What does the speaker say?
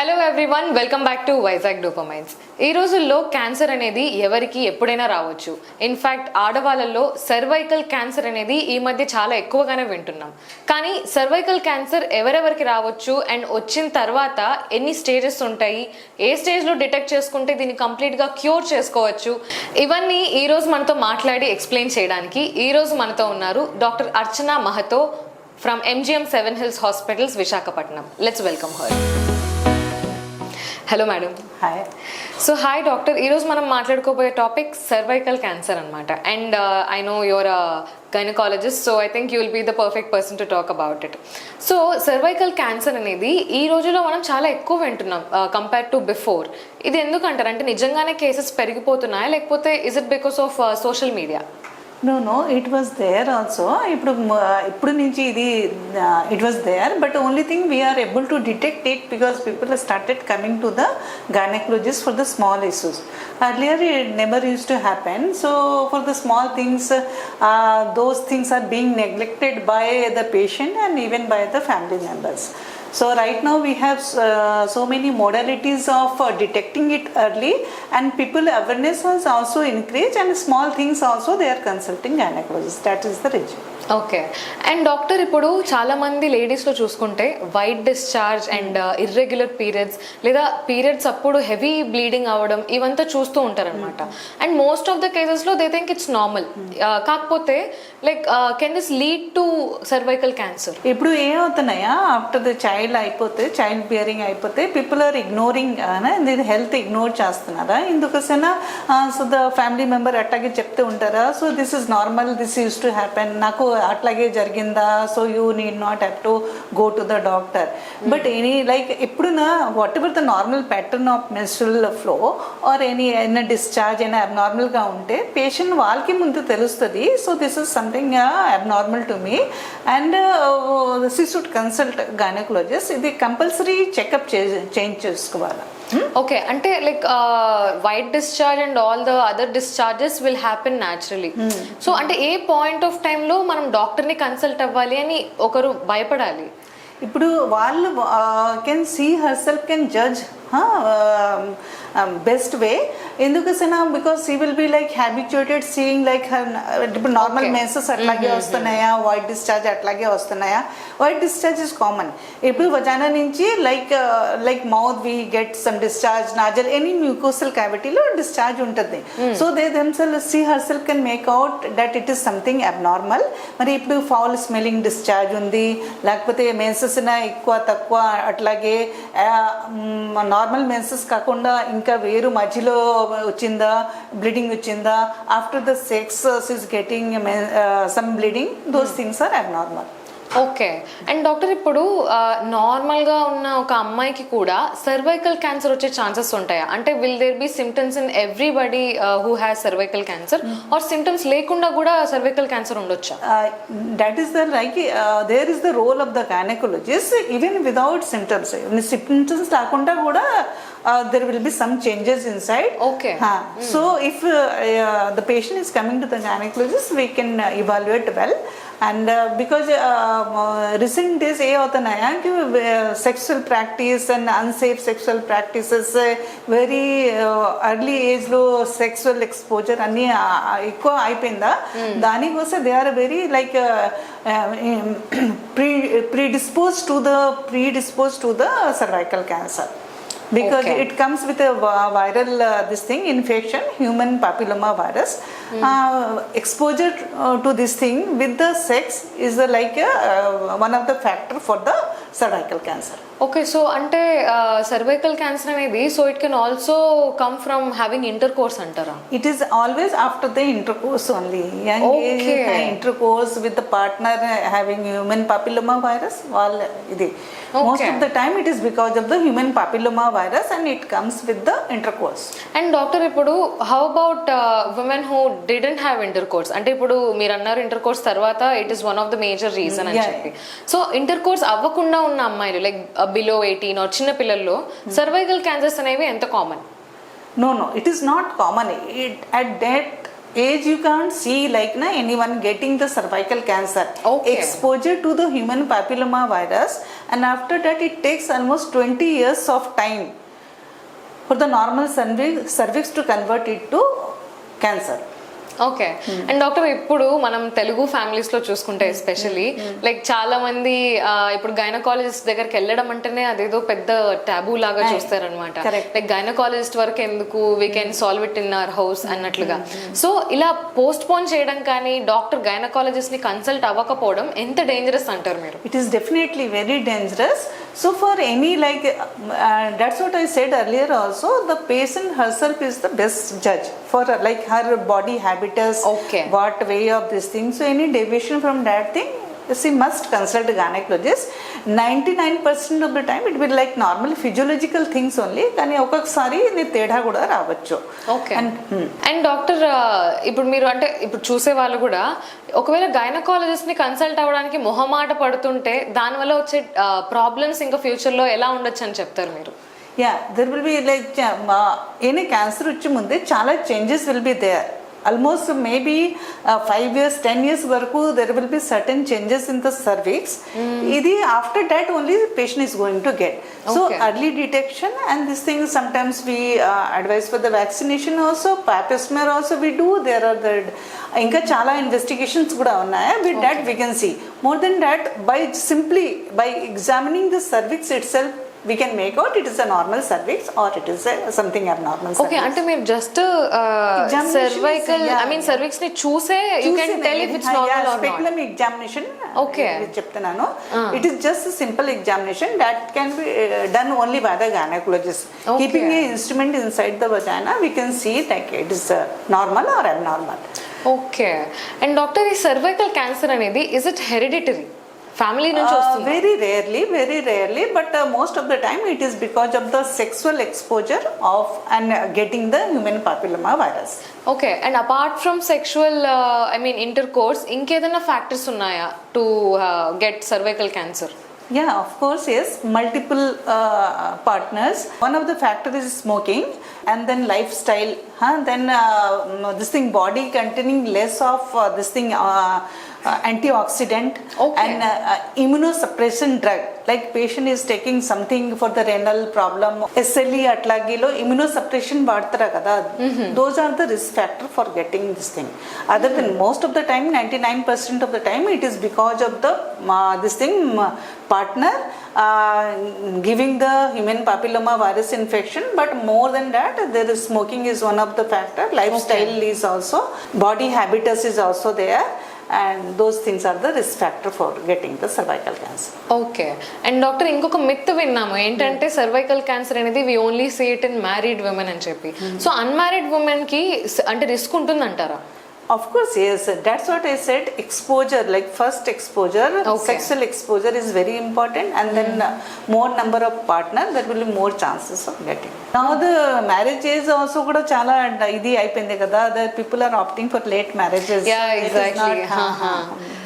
Hello everyone, welcome back to Vizag dopamines. ఈ రోజుల్లో cancer అనేది ఎవరికి ఎప్పుడైనా రావచ్చు. ఇన్ఫ్యాక్ట్ ఆడవాళ్ళలో సర్వైకల్ క్యాన్సర్ అనేది ఈ మధ్య చాలా ఎక్కువగానే వింటున్నాం. కానీ సర్వైకల్ క్యాన్సర్ ఎవరెవరికి రావచ్చు అండ్ వచ్చిన తర్వాత ఎన్ని స్టేజెస్ ఉంటాయి, ఏ స్టేజ్లో డిటెక్ట్ చేసుకుంటే దీన్ని కంప్లీట్గా క్యూర్ చేసుకోవచ్చు, ఇవన్నీ ఈరోజు మనతో మాట్లాడి ఎక్స్ప్లెయిన్ చేయడానికి ఈరోజు మనతో ఉన్నారు doctor Archana Mahato from MGM 7 Hills Hospitals, Visakhapatnam. Let's welcome her. Hello madam. Hi. So hi doctor. ఈరోజు మనం మాట్లాడుకోబోయే టాపిక్ సర్వైకల్ క్యాన్సర్ అనమాట. And I know your gynaecologist, so I think you will be the perfect person to talk about it. So cervical cancer అనేది ఈ రోజుల్లో మనం చాలా ఎక్కువ వింటున్నాం కంపేర్ టు బిఫోర్. ఇది ఎందుకంటారు? అంటే నిజంగానే కేసెస్ పెరిగిపోతున్నాయా, లేకపోతే is it because of social media? No, it was there also. ఇప్పుడు నుంచి ఇది it was there, but only thing we are able to detect it because people have started coming to the gynecologist for the small issues. Earlier it never used to happen. So for the small things, those things are being neglected by the patient and even by the family members. So right now we have so many modalities of detecting it early, and people awareness has also increased, and small things also they are consulting gynecologists. That is the reason. Okay. And doctor, ఇప్పుడు చాలా మంది లేడీస్లో చూసుకుంటే white discharge and irregular periods లేదా periods అప్పుడు heavy bleeding అవ్వడం ఇవంతా చూస్తూ ఉంటారనమాట. అండ్ మోస్ట్ ఆఫ్ ద కేసెస్లో దే థింక్ ఇట్స్ నార్మల్. కాకపోతే like can this lead to cervical cancer? ఇప్పుడు ఏమవుతున్నాయా, ఆఫ్టర్ ద చైల్డ్ అయిపోతే, చైల్డ్ బియరింగ్ అయిపోతే people are ignoring, health ignore చేస్తున్నారా ఎందుకోసైనా? సో ద ఫ్యామిలీ మెంబర్ అట్లాగే చెప్తూ ఉంటారా, so this is normal, this used to happen, నాకు అట్లాగే జరిగిందా, so you need not have to go to the doctor. But any like ఎప్పుడునా whatever the normal pattern of menstrual flow or any discharge అయినా అబ్నార్మల్గా ఉంటే patient వాళ్ళకి ముందు తెలుస్తుంది, so this is something abnormal to me and she should consult gynaecologist. ఇది compulsory checkup change చేసుకోవాలి. Okay. అంటే like white discharge and all the other discharges will happen naturally. So అంటే ఏ పాయింట్ ఆఫ్ టైంలో మనం డాక్టర్ని కన్సల్ట్ అవ్వాలి అని ఒకరు భయపడాలి? ఇప్పుడు వాళ్ళు can see herself, can judge best way. ఎందుకసైనా because he will be like habituated seeing like ఇప్పుడు నార్మల్ మెన్సెస్ అట్లాగే వస్తున్నాయా, వైట్ డిశ్చార్జ్ అట్లాగే వస్తున్నాయా. White discharge is common. ఇప్పుడు వజానా నుంచి like mouth we get some discharge, nasal any mucosal క్యావిటీలో discharge ఉంటుంది. So they themselves see herself can make out that it is something abnormal. మరి ఇప్పుడు foul smelling discharge ఉంది, లేకపోతే menses ఎక్కువ తక్కువ, అట్లాగే నార్మల్ మెన్సెస్ కాకుండా ఇంకా వేరు మధ్యలో వచ్చిందా, బ్లీడింగ్ వచ్చిందా, after the sex is getting some bleeding, those things are abnormal. Okay. And doctor, ఇప్పుడు నార్మల్గా ఉన్న ఒక అమ్మాయికి కూడా సర్వైకల్ క్యాన్సర్ వచ్చే ఛాన్సెస్ ఉంటాయా? అంటే will there be symptoms in everybody who has cervical cancer, or symptoms లేకుండా కూడా సర్వైకల్ క్యాన్సర్ ఉండొచ్చా? That is the like there is the role of the gynaecologist even without symptoms. Symptoms రాకుండా కూడా there will be some changes inside. Okay. So if the patient is coming to the gynecologist, we can evaluate well. And because recent days ఏ అవుతున్నాయా कि sexual practice and unsafe sexual practices, very early age లో sexual exposure అన్నీ ఎక్కువ అయిపోయిందా, దానికోసం they are very like predisposed to the cervical cancer. Because it comes with a viral this thing infection, human papilloma virus. Exposure to this thing with the sex is like one of the factor for the cervical cancer. Okay. So అంటే cervical cancer అనేది, so it can also come from having intercourse అంటారా? It is always after the intercourse only. Intercourse with the partner having human papilloma virus, వాళ్ళ ఇది most of the time it is because of the human papilloma virus and it comes with the intercourse. And doctor, ఇప్పుడు how about women who didn't have intercourse? అంటే ఇప్పుడు మీరు అన్నారు intercourse తర్వాత it is one of the major reason అని చెప్పి. So intercourse అవ్వకుండా ఉన్న అమ్మాయిలు లైక్ బిలో 18 or చిన్న పిల్లల్లో సర్వైకల్ క్యాన్సర్స్ అనేవి ఎంత common? No, it is not common. At that age you can't see like na anyone getting the cervical cancer. Okay. Exposure to the human papilloma virus, and after that it takes almost 20 years of time for the normal cervix to convert it to cancer. Okay and doctor ఇప్పుడు మనం Telugu families లో చూసుకుంటే especially like చాలా మంది ఇప్పుడు gynaecologist దగ్గరికి వెళ్ళడం అంటేనే అదేదో పెద్ద టాబూ లాగా చూస్తారనమాట. లైక్ గైనకాలజిస్ట్ వరకు ఎందుకు, we can solve it in our house అన్నట్లుగా. సో ఇలా పోస్ట్ పోన్ చేయడం కానీ డాక్టర్ గైనకాలజిస్ట్ ని కన్సల్ట్ అవ్వకపోవడం ఎంత డేంజరస్ అంటారు మీరు? It is definitely very dangerous. So for any like that's what I said earlier also, the patient herself is the best judge for like her body habitus, Okay. what way of this thing. So any deviation from that thing, she must consult a gynecologist. 99% of the time it will be like normal physiological things only, కానీ ఒక్కొక్కసారి ఇది తేడా కూడా రావచ్చు. Okay and doctor ఇప్పుడు మీరు అంటే ఇప్పుడు చూసే వాళ్ళు కూడా ఒకవేళ గైనకాలజిస్ట్ ని కన్సల్ట్ అవ్వడానికి మొహమాట పడుతుంటే దానివల్ల వచ్చే ప్రాబ్లమ్స్ ఇంకా ఫ్యూచర్ లో ఎలా ఉండొచ్చు అని చెప్తారు మీరు? there will be like any cancer వచ్చే ముందే చాలా changes will be there. Almost maybe 5 years 10 years varaku there will be certain changes in the cervix. Idi after that only the patient is going to get. So early detection and this thing sometimes we advise for the vaccination also, Pap Smear also we do. There are the ఇంకా చాలా investigations కూడా ఉన్నాయి. With that we can see. More than that, by examining the cervix itself we can make out it is a normal cervix or it is something abnormal cervix. Okay, అంటే మీరు just cervical I mean cervix ని చూసే you can tell if it's normal or not. Speculum examination Okay. చెప్తున్నాను. It is just a simple examination that can be done only by the gynecologist. Okay. Keeping a instrument inside the vagina we can see like it is normal or abnormal. Okay and doctor ఈ cervical cancer అనేది is it hereditary, family నుంచి వస్తుంది? Very rarely, but most of the time it is because of the sexual exposure of and getting the human papilloma virus. Okay and apart from sexual I mean inter course ఇంకేదైనా factors ఉన్నాయా to get cervical cancer? Yeah, of course, yes. Multiple partners. One of the factors is smoking, and then lifestyle. Then this thing body containing less of this thing antioxidant. Okay. And immunosuppression drug. Like patient is taking something for the renal problem. SLE atlagilo immunosuppression vaadtara kada. Those are the risk factor for getting this thing. Other than most of the time, 99% of the time, it is because of the this thing partner giving the human papilloma virus infection. But more than that, there is smoking is one of the factor. Lifestyle is also, body habitus is also there. And those things are the risk factor for getting the cervical cancer. Okay and doctor ఇంకొక myth విన్నాము ఏంటంటే cervical cancer అనేది we only see it in married women అని చెప్పి. So unmarried women కి అంటే risk ఉంటుందంటారా? Of course, yes. That's what I said. Exposure, like first exposure, sexual exposure is very important, and then more number of partners, there will be more chances of getting. Now the marriage age also kuda chala idi ayipindi kada. The people are opting for late marriages. Yeah, exactly.